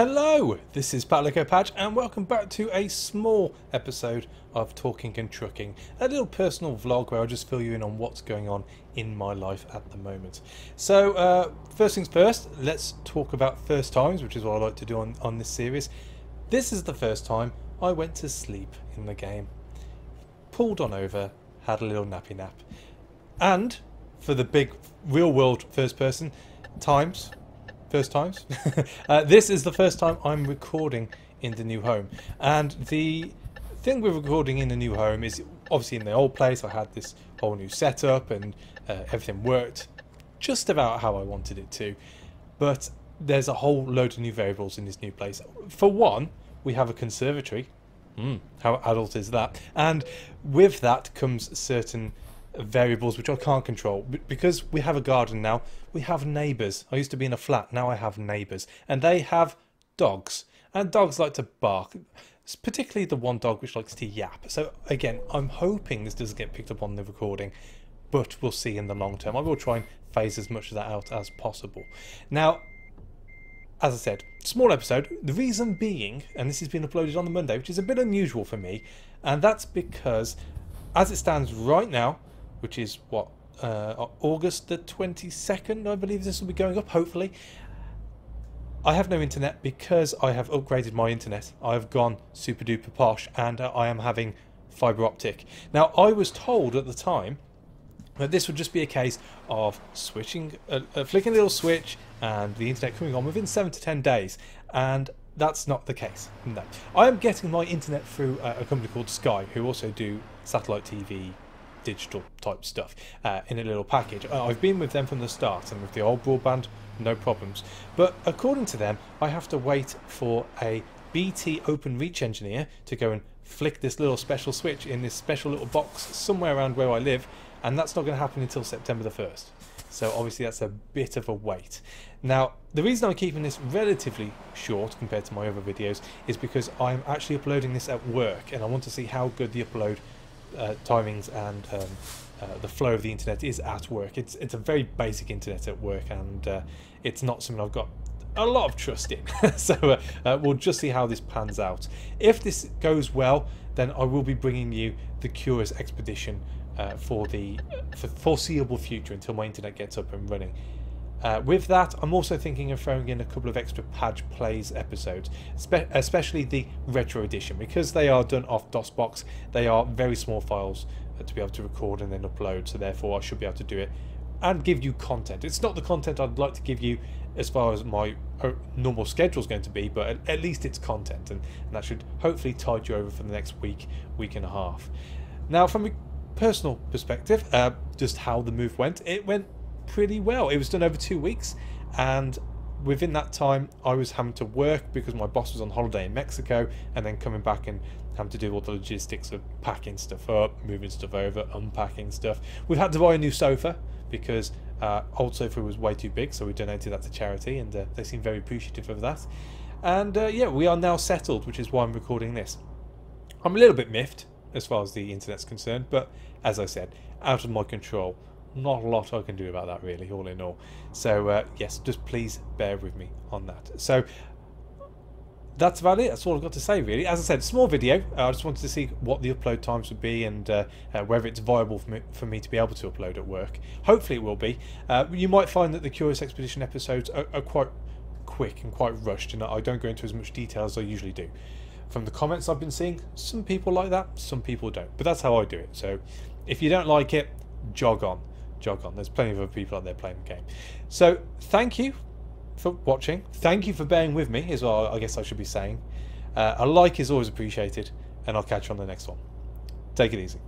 Hello, this is PalicoPadge and welcome back to a small episode of Talking and Trucking, a little personal vlog where I just fill you in on what's going on in my life at the moment. So first things first, let's talk about first times, which is what I like to do on this series. This is the first time I went to sleep in the game. Pulled on over, had a little nappy nap. And for the big real world first times, this is the first time I'm recording in the new home. And the thing with recording in the new home is obviously in the old place I had this whole new setup and everything worked just about how I wanted it to. But there's a whole load of new variables in this new place. For one, we have a conservatory. How adult is that? And with that comes certain variables which I can't control. Because we have a garden now, we have neighbours. I used to be in a flat, now I have neighbours. And they have dogs. And dogs like to bark. It's particularly the one dog which likes to yap. So again, I'm hoping this doesn't get picked up on the recording, but we'll see in the long term. I will try and phase as much of that out as possible. Now, as I said, small episode. The reason being, and this has been uploaded on the Monday, which is a bit unusual for me, and that's because as it stands right now, which is what, August the 22nd, I believe this will be going up, hopefully. I have no internet because I have upgraded my internet. I've gone super duper posh and I am having fibre optic. Now, I was told at the time that this would just be a case of switching, flicking a little switch and the internet coming on within 7 to 10 days. And that's not the case. No. I am getting my internet through a company called Sky, who also do satellite TV, digital type stuff in a little package. I've been with them from the start, and with the old broadband, no problems. But according to them, I have to wait for a BT Open Reach engineer to go and flick this little special switch in this special little box somewhere around where I live, and that's not going to happen until September the 1st. So obviously that's a bit of a wait. Now, the reason I'm keeping this relatively short compared to my other videos is because I'm actually uploading this at work, and I want to see how good the upload timings and the flow of the internet is at work. It's a very basic internet at work, and it's not something I've got a lot of trust in. So we'll just see how this pans out. If this goes well, then I will be bringing you the Curious Expedition for the foreseeable future until my internet gets up and running. With that, I'm also thinking of throwing in a couple of extra Padge Plays episodes, especially the Retro Edition, because they are done off DOSBox. They are very small files to be able to record and then upload, so therefore I should be able to do it and give you content. It's not the content I'd like to give you as far as my normal schedule is going to be, but at least it's content, and that should hopefully tide you over for the next week and a half. Now, from a personal perspective, just how the move went, it went pretty well. It was done over 2 weeks, and within that time I was having to work because my boss was on holiday in Mexico, and then coming back and having to do all the logistics of packing stuff up, moving stuff over, unpacking stuff. We've had to buy a new sofa because old sofa was way too big, so we donated that to charity, and they seem very appreciative of that. And yeah, we are now settled, which is why I'm recording this. I'm a little bit miffed as far as the internet's concerned, but as I said, out of my control. Not a lot I can do about that, really, all in all. So yes, just please bear with me on that. So that's about it. That's all I've got to say, really. As I said, small video. I just wanted to see what the upload times would be, and whether it's viable for me to be able to upload at work. Hopefully it will be. You might find that the Curious Expedition episodes are quite quick and quite rushed, and I don't go into as much detail as I usually do. From the comments I've been seeing, some people like that, some people don't. But that's how I do it. So if you don't like it, jog on. There's plenty of other people out there playing the game. So thank you for watching. Thank you for bearing with me, is what I guess I should be saying. A like is always appreciated, and I'll catch you on the next one. Take it easy.